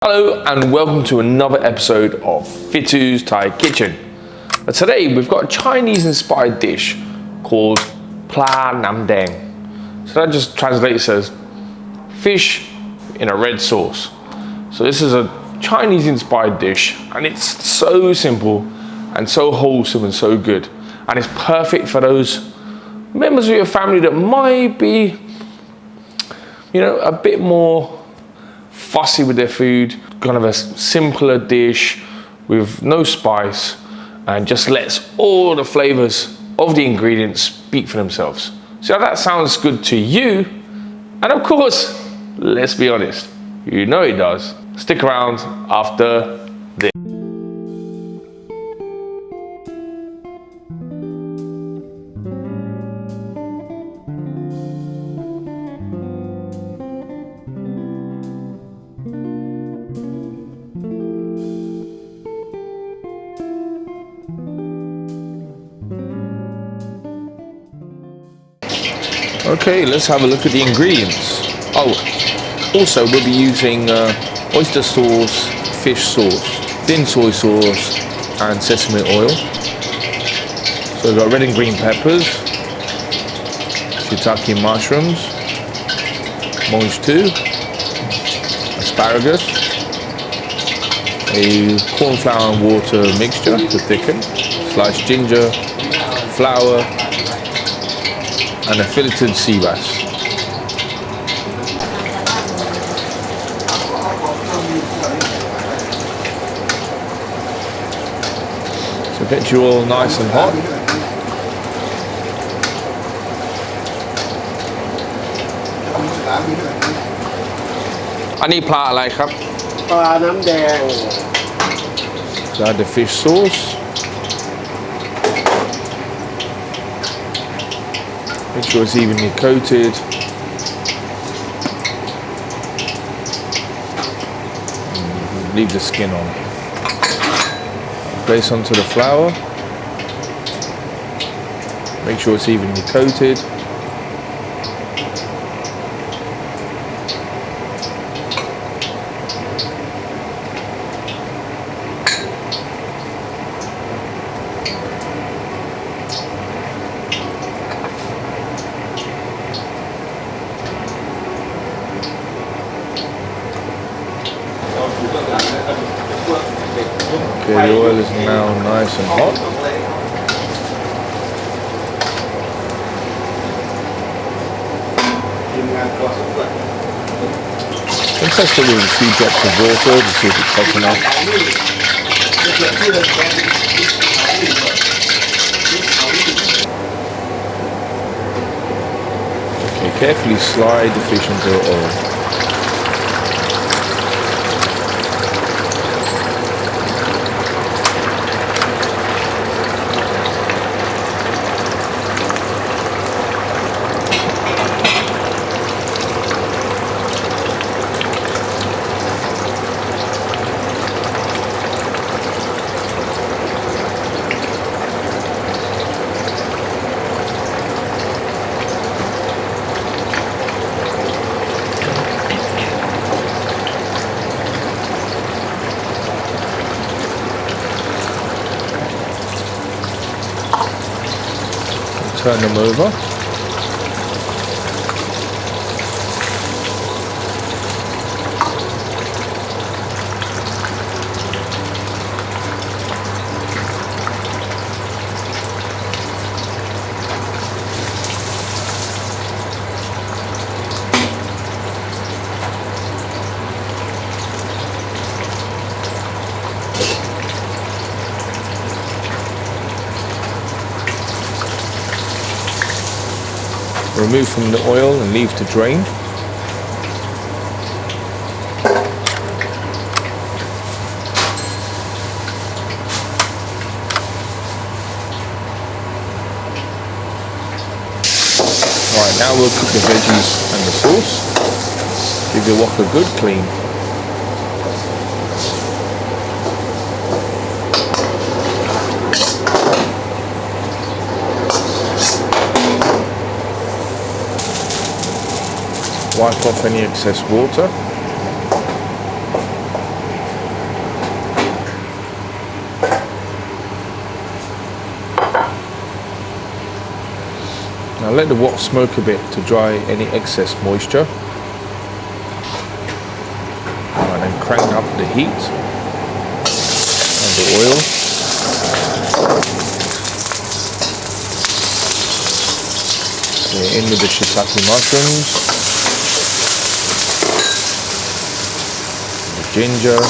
Hello and welcome to another episode of Fitous Thai Kitchen. Today we've got a Chinese inspired dish called PLA NAM DAENG. So that just translates as fish in a red sauce. So this is a Chinese inspired dish and it's so simple and so wholesome and so good. And it's perfect for those members of your family that might be, a bit more fussy with their food, kind of a simpler dish with no spice and just lets all the flavors of the ingredients speak for themselves. So that sounds good to you, and of course, let's be honest, you know it does. Stick around after this. Okay, let's have a look at the ingredients. Oh, also we'll be using oyster sauce, fish sauce, thin soy sauce and sesame oil. So we've got red and green peppers, Shitaki mushrooms, Mange tout, asparagus, a corn flour and water mixture to thicken, sliced ginger, flour, and a filleted sea bass. So get you all nice and hot. Any plat อะไรครับ ปลาน้ำแดง So add the fish sauce. Make sure it's evenly coated. Leave the skin on. Place onto the flour. Make sure it's evenly coated. Okay, the oil is now nice and hot. And test it with a few drops of water to see if it's hot enough. Okay, carefully slide the fish into the oil. Turn them over. Remove from the oil and leave to drain. Alright, now we'll cook the veggies and the sauce. Give the wok a good clean. Wipe off any excess water. Now let the wok smoke a bit to dry any excess moisture. And then crank up the heat and the oil. We're in with the shiitake mushrooms, the ginger,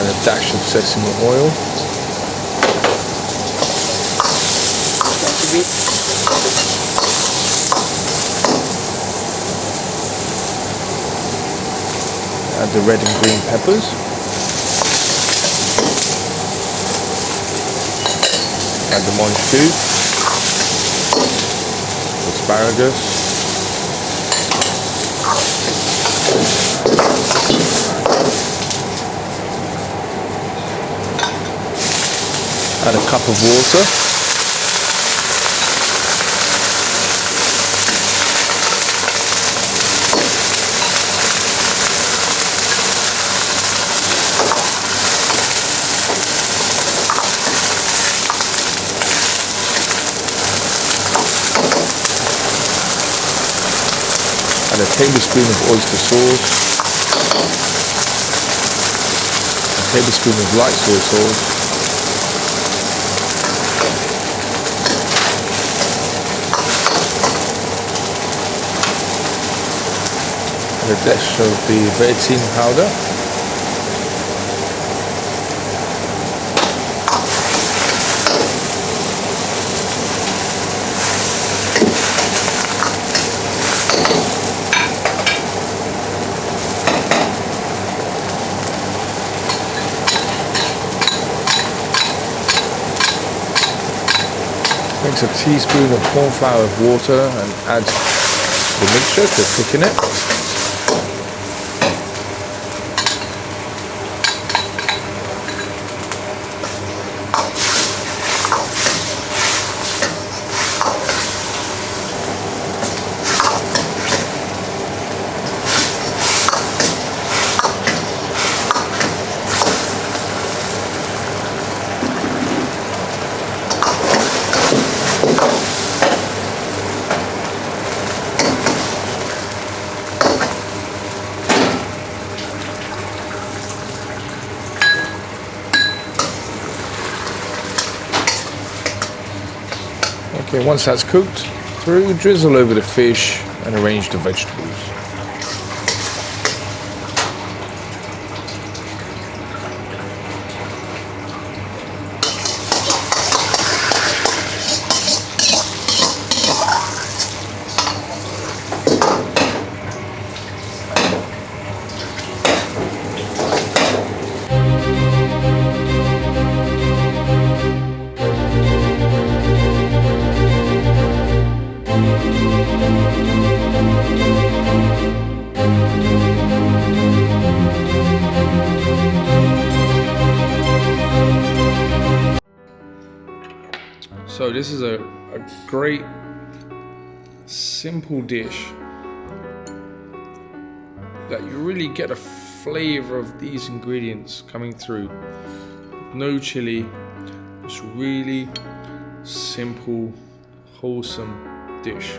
and a dash of sesame oil. Add the red and green peppers. Add the Mange tout, asparagus, add a cup of water, add a tablespoon of oyster sauce, a tablespoon of light soy sauce, and a dash of the Ve Tsin powder, mix a teaspoon of corn flour with water and add the mixture to thicken it. Okay, once that's cooked through, drizzle over the fish and arrange the vegetables. So this is a great simple dish that you really get a flavor of these ingredients coming through. No chili, just really simple, wholesome dish.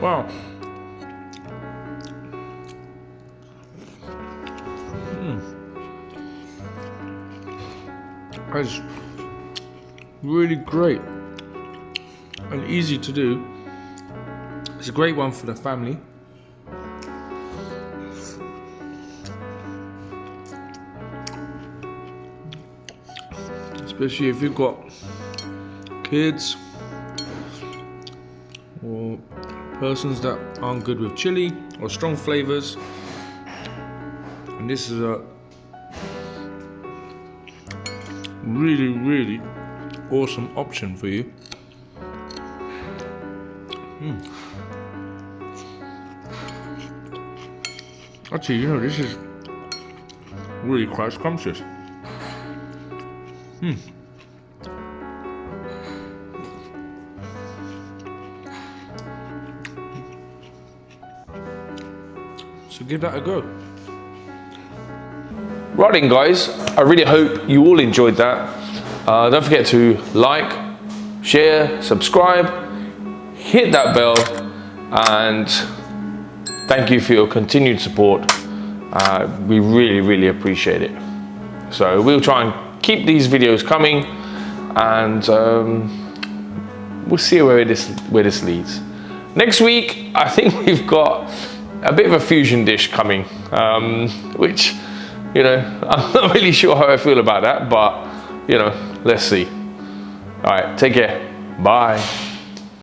Wow. That's really great and easy to do. It's a great one for the family. Especially if you've got kids or persons that aren't good with chili or strong flavors. And this is a really awesome option for you. Actually, you know, this is really quite scrumptious. So give that a go. Right then, guys, I really hope you all enjoyed that. Don't forget to like, share, subscribe, hit that bell, and thank you for your continued support. We really appreciate it. So we'll try and keep these videos coming, and we'll see where this leads. Next week, I think we've got a bit of a fusion dish coming, which, you know, I'm not really sure how I feel about that, but, you know, let's see. All right, take care. Bye.